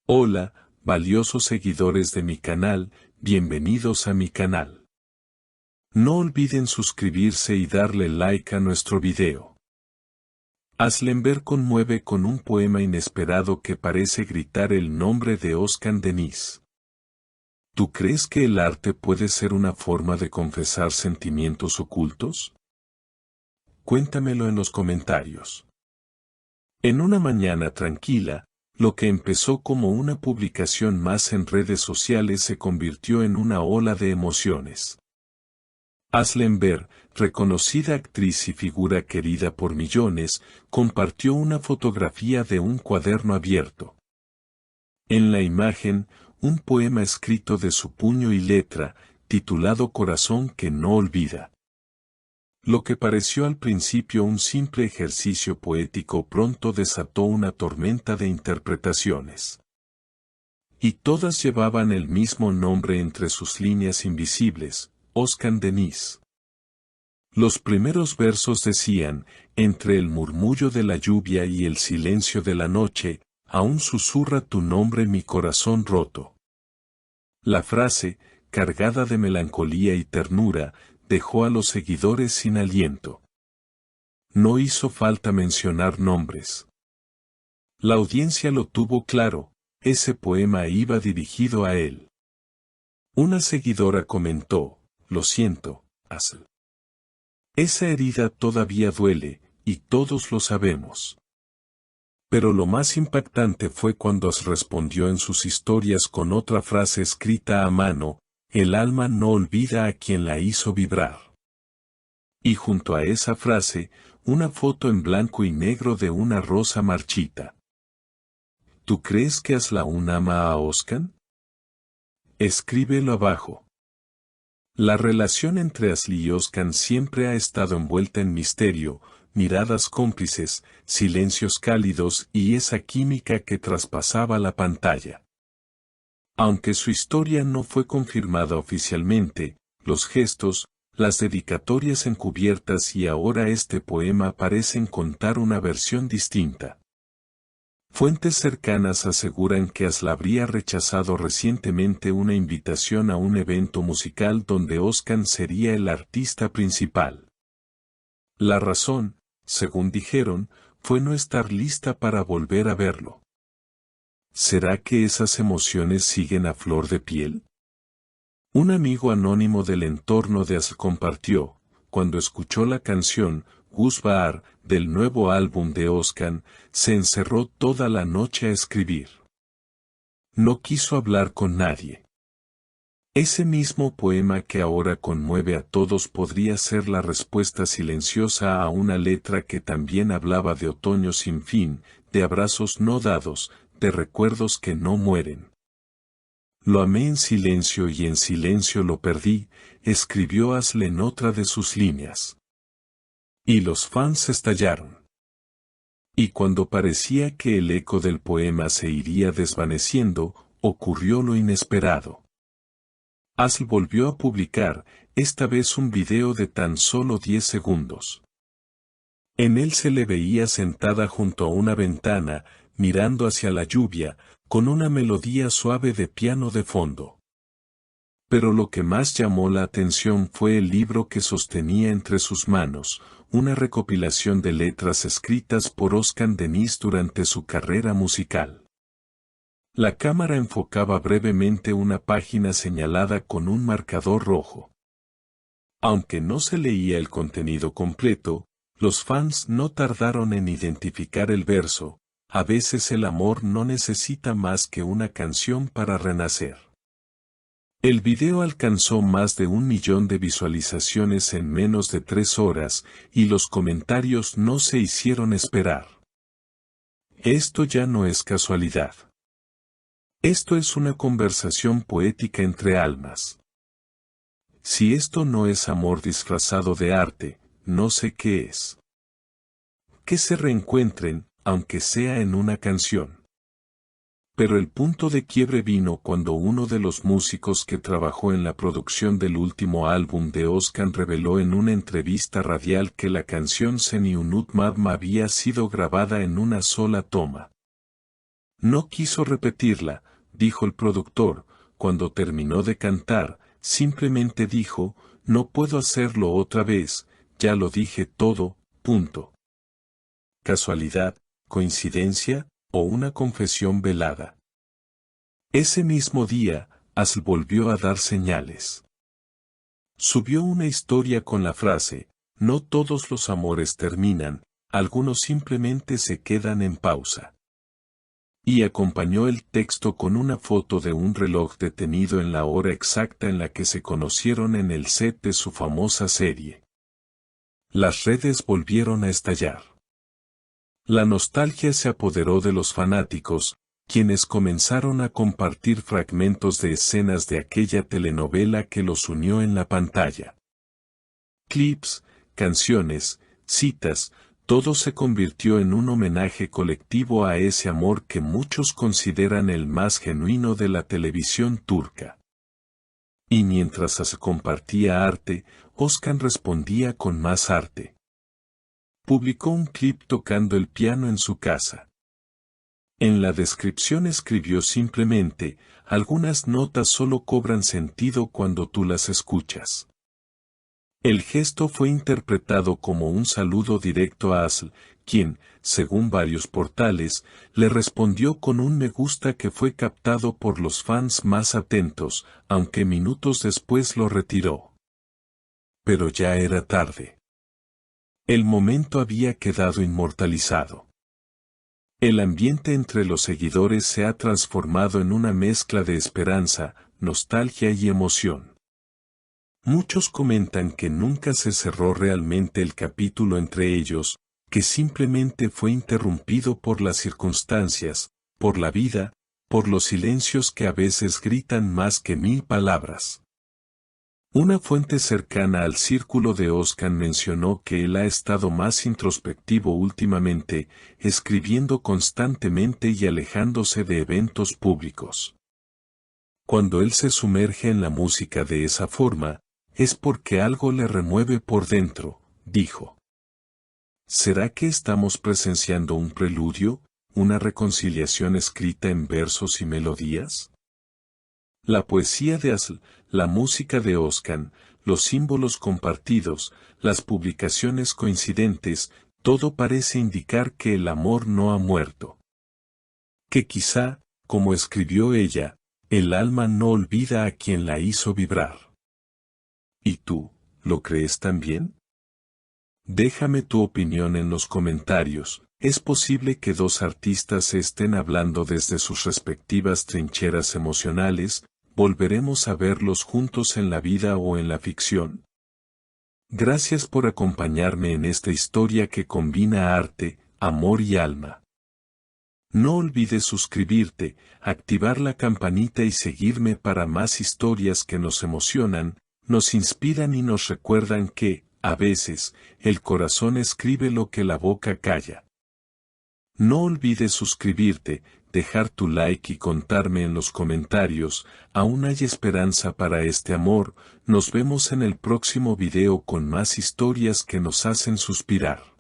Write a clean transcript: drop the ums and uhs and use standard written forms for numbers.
Hola, valiosos seguidores de mi canal, bienvenidos a mi canal. No olviden suscribirse y darle like a nuestro video. Aslemberg conmueve con un poema inesperado que parece gritar el nombre de Oscar Denis. ¿Tú crees que el arte puede ser una forma de confesar sentimientos ocultos? Cuéntamelo en los comentarios. En una mañana tranquila, lo que empezó como una publicación más en redes sociales se convirtió en una ola de emociones. Aslemberg, reconocida actriz y figura querida por millones, compartió una fotografía de un cuaderno abierto. En la imagen, un poema escrito de su puño y letra, titulado Corazón que no olvida. Lo que pareció al principio un simple ejercicio poético pronto desató una tormenta de interpretaciones. Y todas llevaban el mismo nombre entre sus líneas invisibles, Oscar Denis. Los primeros versos decían, entre el murmullo de la lluvia y el silencio de la noche, aún susurra tu nombre mi corazón roto. La frase, cargada de melancolía y ternura, dejó a los seguidores sin aliento. No hizo falta mencionar nombres. La audiencia lo tuvo claro, ese poema iba dirigido a él. Una seguidora comentó, lo siento, Asl. Esa herida todavía duele, y todos lo sabemos. Pero lo más impactante fue cuando As respondió en sus historias con otra frase escrita a mano, el alma no olvida a quien la hizo vibrar. Y junto a esa frase, una foto en blanco y negro de una rosa marchita. ¿Tú crees que Asl aún ama a Oscar? Escríbelo abajo. La relación entre Asl y Oscar siempre ha estado envuelta en misterio, miradas cómplices, silencios cálidos y esa química que traspasaba la pantalla. Aunque su historia no fue confirmada oficialmente, los gestos, las dedicatorias encubiertas y ahora este poema parecen contar una versión distinta. Fuentes cercanas aseguran que Asl habría rechazado recientemente una invitación a un evento musical donde Oscar sería el artista principal. La razón, según dijeron, fue no estar lista para volver a verlo. ¿Será que esas emociones siguen a flor de piel? Un amigo anónimo del entorno de Asl compartió, cuando escuchó la canción Gus Baar del nuevo álbum de Oscar, se encerró toda la noche a escribir. No quiso hablar con nadie. Ese mismo poema que ahora conmueve a todos podría ser la respuesta silenciosa a una letra que también hablaba de otoño sin fin, de abrazos no dados, de recuerdos que no mueren. Lo amé en silencio y en silencio lo perdí, escribió Asl en otra de sus líneas. Y los fans estallaron. Y cuando parecía que el eco del poema se iría desvaneciendo, ocurrió lo inesperado. Asl volvió a publicar, esta vez un video de tan solo 10 segundos. En él se le veía sentada junto a una ventana, mirando hacia la lluvia, con una melodía suave de piano de fondo. Pero lo que más llamó la atención fue el libro que sostenía entre sus manos, una recopilación de letras escritas por Oscar Denis durante su carrera musical. La cámara enfocaba brevemente una página señalada con un marcador rojo. Aunque no se leía el contenido completo, los fans no tardaron en identificar el verso, a veces el amor no necesita más que una canción para renacer. El video alcanzó más de 1 millón de visualizaciones en menos de 3 horas, y los comentarios no se hicieron esperar. Esto ya no es casualidad. Esto es una conversación poética entre almas. Si esto no es amor disfrazado de arte, no sé qué es. Que se reencuentren, aunque sea en una canción. Pero el punto de quiebre vino cuando uno de los músicos que trabajó en la producción del último álbum de Oscar reveló en una entrevista radial que la canción Seni Unut Madma había sido grabada en una sola toma. No quiso repetirla, dijo el productor, cuando terminó de cantar, simplemente dijo, no puedo hacerlo otra vez, ya lo dije todo, punto. ¿Casualidad, coincidencia, o una confesión velada? Ese mismo día, Asl volvió a dar señales. Subió una historia con la frase, no todos los amores terminan, algunos simplemente se quedan en pausa. Y acompañó el texto con una foto de un reloj detenido en la hora exacta en la que se conocieron en el set de su famosa serie. Las redes volvieron a estallar. La nostalgia se apoderó de los fanáticos, quienes comenzaron a compartir fragmentos de escenas de aquella telenovela que los unió en la pantalla. Clips, canciones, citas, todo se convirtió en un homenaje colectivo a ese amor que muchos consideran el más genuino de la televisión turca. Y mientras se compartía arte, Özkan respondía con más arte. Publicó un clip tocando el piano en su casa. En la descripción escribió simplemente, algunas notas solo cobran sentido cuando tú las escuchas. El gesto fue interpretado como un saludo directo a Asl, quien, según varios portales, le respondió con un me gusta que fue captado por los fans más atentos, aunque minutos después lo retiró. Pero ya era tarde. El momento había quedado inmortalizado. El ambiente entre los seguidores se ha transformado en una mezcla de esperanza, nostalgia y emoción. Muchos comentan que nunca se cerró realmente el capítulo entre ellos, que simplemente fue interrumpido por las circunstancias, por la vida, por los silencios que a veces gritan más que 1000 palabras. Una fuente cercana al círculo de Özkan mencionó que él ha estado más introspectivo últimamente, escribiendo constantemente y alejándose de eventos públicos. Cuando él se sumerge en la música de esa forma, es porque algo le remueve por dentro, dijo. ¿Será que estamos presenciando un preludio, una reconciliación escrita en versos y melodías? La poesía de Asl, la música de Özkan, los símbolos compartidos, las publicaciones coincidentes, todo parece indicar que el amor no ha muerto. Que quizá, como escribió ella, el alma no olvida a quien la hizo vibrar. ¿Y tú, lo crees también? Déjame tu opinión en los comentarios. Es posible que dos artistas estén hablando desde sus respectivas trincheras emocionales. ¿Volveremos a verlos juntos en la vida o en la ficción? Gracias por acompañarme en esta historia que combina arte, amor y alma. No olvides suscribirte, activar la campanita y seguirme para más historias que nos emocionan, nos inspiran y nos recuerdan que, a veces, el corazón escribe lo que la boca calla. No olvides suscribirte, dejar tu like y contarme en los comentarios, aún hay esperanza para este amor. Nos vemos en el próximo video con más historias que nos hacen suspirar.